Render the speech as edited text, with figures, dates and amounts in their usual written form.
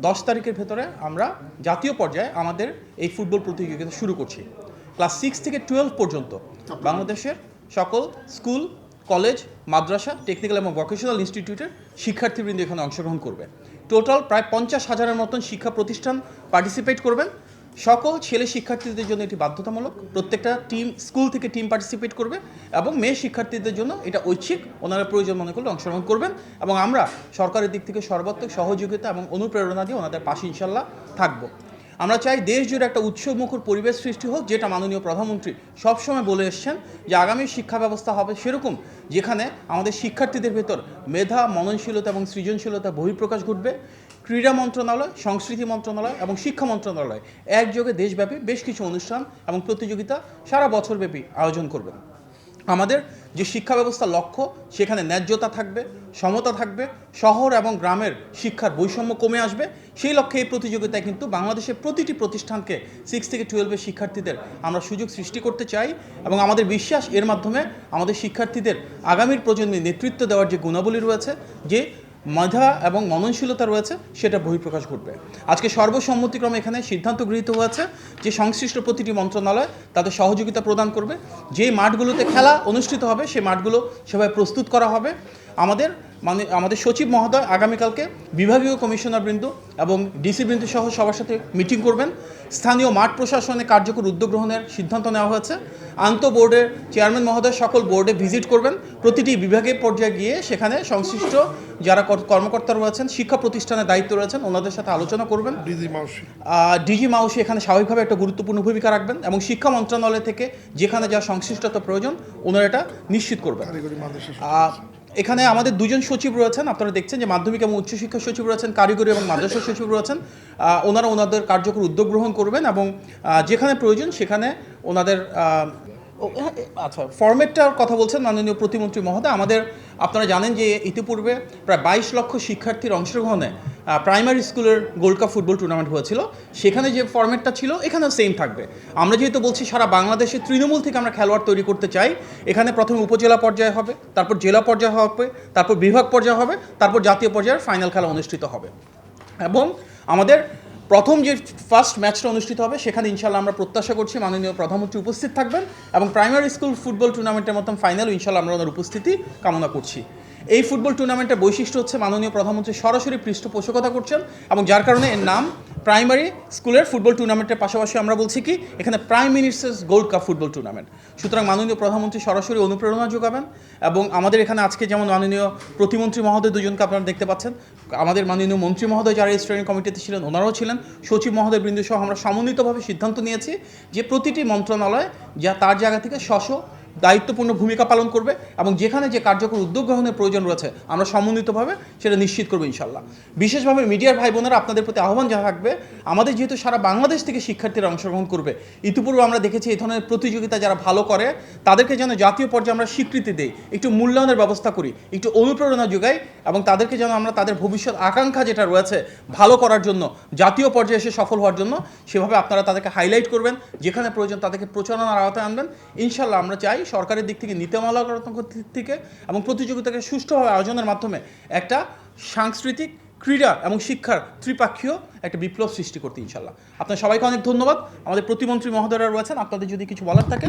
10 তারিখের ভেতরে আমরা জাতীয় পর্যায়ে আমাদের এই ফুটবল প্রতিযোগিতা শুরু করছি। ক্লাস 6 থেকে 12 পর্যন্ত বাংলাদেশের সকল স্কুল, কলেজ, মাদ্রাসা, টেকনিক্যাল এবং ভোকেশনাল ইনস্টিটিউটের শিক্ষার্থীবৃন্দ এখানে অংশগ্রহণ করবে। টোটাল প্রায় 50,000-এর মতন শিক্ষা প্রতিষ্ঠান পার্টিসিপেট করবেন। সকল ছেলে শিক্ষার্থীদের জন্য এটি বাধ্যতামূলক। প্রত্যেকটা টিম, স্কুল থেকে টিম পার্টিসিপেট করবে এবং মেয়ে শিক্ষার্থীদের জন্য এটা ঐচ্ছিক, ওনারা প্রয়োজন মনে করলে অংশগ্রহণ করবেন এবং আমরা সরকারের দিক থেকে সর্বাত্মক সহযোগিতা এবং অনুপ্রেরণা দিয়ে ওনাদের পাশে ইনশাল্লাহ থাকব। আমরা চাই দেশ জুড়ে একটা উৎসবমুখর পরিবেশ সৃষ্টি হোক, যেটা মাননীয় প্রধানমন্ত্রী সবসময় বলে এসছেন যে আগামী শিক্ষা ব্যবস্থা হবে সেরকম যেখানে আমাদের শিক্ষার্থীদের ভেতর মেধা, মননশীলতা এবং সৃজনশীলতা বহিঃপ্রকাশ ঘটবে। ক্রীড়া মন্ত্রণালয়, সংস্কৃতি মন্ত্রণালয় এবং শিক্ষা মন্ত্রণালয় একযোগে দেশব্যাপী বেশ কিছু অনুষ্ঠান এবং প্রতিযোগিতা সারা বছরব্যাপী আয়োজন করবে। আমাদের যে শিক্ষা ব্যবস্থার লক্ষ্য, সেখানে ন্যায্যতা থাকবে, সমতা থাকবে, শহর এবং গ্রামের শিক্ষার বৈষম্য কমে আসবে। সেই লক্ষ্যে এই প্রতিযোগিতায় কিন্তু বাংলাদেশের প্রতিটি প্রতিষ্ঠানকে 6 থেকে 12-এর শিক্ষার্থীদের আমরা সুযোগ সৃষ্টি করতে চাই এবং আমাদের বিশ্বাস এর মাধ্যমে আমাদের শিক্ষার্থীদের আগামীর প্রজন্মে নেতৃত্ব দেওয়ার যে গুণাবলী রয়েছে, যে মেধা এবং মননশীলতা রয়েছে, সেটা বহিঃপ্রকাশ ঘটবে। আজকে সর্বসম্মতিক্রমে এখানে সিদ্ধান্ত গৃহীত হয়েছে যে সংশ্লিষ্ট প্রতিটি মন্ত্রণালয় তাদের সহযোগিতা প্রদান করবে। যেই মাঠগুলোতে খেলা অনুষ্ঠিত হবে সেই মাঠগুলো সেভাবে প্রস্তুত করা হবে। আমাদের সচিব মহোদয় আগামীকালকে বিভাগীয় কমিশনারবৃন্দ এবং ডিসিবৃন্দ সহ সবার সাথে মিটিং করবেন। স্থানীয় মাঠ প্রশাসনে কার্যকর উদ্যোগ গ্রহণের সিদ্ধান্ত নেওয়া হয়েছে। বোর্ডের চেয়ারম্যান মহোদয় সকল বোর্ডে ভিজিট করবেন, প্রতিটি বিভাগের পর্যায়ে গিয়ে সেখানে সংশ্লিষ্ট যারা কর্মকর্তা রয়েছেন, শিক্ষা প্রতিষ্ঠানের দায়িত্ব রয়েছেন, ওনাদের সাথে আলোচনা করবেন। ডিজি মাউসি এখানে স্বাভাবিকভাবে একটা গুরুত্বপূর্ণ ভূমিকা রাখবেন এবং শিক্ষা মন্ত্রণালয় থেকে যেখানে যা সংশ্লিষ্টতা প্রয়োজন ওনারা এটা নিশ্চিত করবেন। এখানে আমাদের দুজন সচিব রয়েছেন, আপনারা দেখছেন যে মাধ্যমিক এবং উচ্চশিক্ষা সচিব রয়েছেন, কারিগরি এবং মাদ্রাসা সচিব রয়েছেন। ওনারা ওনাদের কার্যকর উদ্যোগ গ্রহণ করবেন এবং যেখানে প্রয়োজন সেখানে ওনাদের আচ্ছা ফরম্যাটটার কথা বলছেন মাননীয় প্রতিমন্ত্রী মহোদয়। আপনারা জানেন যে ইতিপূর্বে প্রায় 22 লক্ষ শিক্ষার্থীর অংশগ্রহণে প্রাইমারি স্কুলের গোল্ড কাপ ফুটবল টুর্নামেন্ট হয়েছিল। সেখানে যে ফরম্যাটটা ছিল এখানেও সেম থাকবে। আমরা যেহেতু বলছি সারা বাংলাদেশে তৃণমূল থেকে আমরা খেলোয়াড় তৈরি করতে চাই, এখানে প্রথমে উপজেলা পর্যায়ে হবে, তারপর জেলা পর্যায়ে হবে, তারপর বিভাগ পর্যায়ে হবে, তারপর জাতীয় পর্যায়ের ফাইনাল খেলা অনুষ্ঠিত হবে। এবং আমাদের প্রথম যে ফার্স্ট ম্যাচটা অনুষ্ঠিত হবে সেখানে ইনশাল্লাহ আমরা প্রত্যাশা করছি মাননীয় প্রধানমন্ত্রী উপস্থিত থাকবেন এবং প্রাইমারি স্কুল ফুটবল টুর্নামেন্টের মতন ফাইনালও ইনশাল্লাহ আমরা ওনার উপস্থিতি কামনা করছি। এই ফুটবল টুর্নামেন্টের বৈশিষ্ট্য হচ্ছে মাননীয় প্রধানমন্ত্রী সরাসরি পৃষ্ঠপোষকতা করছেন এবং যার কারণে এর নাম প্রাইমারি স্কুলের ফুটবল টুর্নামেন্টের পাশাপাশি আমরা বলছি কি এখানে prime ministers gold cup football tournament. সুতরাং মাননীয় প্রধানমন্ত্রী সরাসরি অনুপ্রেরণা যোগাবেন এবং আমাদের এখানে আজকে যেমন মাননীয় প্রতিমন্ত্রী মহোদয় দুজনকে আপনারা দেখতে পাচ্ছেন, আমাদের মাননীয় মন্ত্রী মহোদয় যারা এই স্ট্যান্ডিং কমিটিতে ছিলেন ওনারাও ছিলেন, সচিব মহোদয় বৃন্দ সহ আমরা সমন্বিতভাবে সিদ্ধান্ত নিয়েছি যে প্রতিটি মন্ত্রণালয় যা তার জায়গা থেকে দায়িত্বপূর্ণ ভূমিকা পালন করবে এবং যেখানে যে কার্যকর উদ্যোগ গ্রহণের প্রয়োজন রয়েছে আমরা সমন্বিতভাবে সেটা নিশ্চিত করবো ইনশাল্লাহ। বিশেষভাবে মিডিয়ার ভাই বোনেরা আপনাদের প্রতি আহ্বান যা থাকবে, আমাদের যেহেতু সারা বাংলাদেশ থেকে শিক্ষার্থীরা অংশগ্রহণ করবে, ইতিপূর্বে আমরা দেখেছি এই ধরনের প্রতিযোগিতা যারা ভালো করে তাদেরকে যেন জাতীয় পর্যায়ে আমরা স্বীকৃতি দিই, একটু মূল্যায়নের ব্যবস্থা করি, একটু অনুপ্রেরণা যোগাই এবং তাদেরকে যেন আমরা তাদের ভবিষ্যৎ আকাঙ্ক্ষা যেটা রয়েছে ভালো করার জন্য, জাতীয় পর্যায়ে এসে সফল হওয়ার জন্য সেভাবে আপনারা তাদেরকে হাইলাইট করবেন, যেখানে প্রয়োজন তাদেরকে প্রচারণার আওতায় আনবেন। ইনশাল্লাহ আমরা চাই সরকারের দিক থেকে, নীতিমালাগত দিক থেকে এবং প্রতিযোগিতাকে সুষ্ঠুভাবে আয়োজনের মাধ্যমে একটা সাংস্কৃতিক, ক্রীড়া এবং শিক্ষার ত্রিপাক্ষীয় একটা বিপ্লব সৃষ্টি করতে ইনশাল্লাহ। আপনার সবাইকে অনেক ধন্যবাদ। আমাদের প্রতিমন্ত্রী মহোদয়রা রয়েছেন, আপনাদের যদি কিছু বলার থাকে।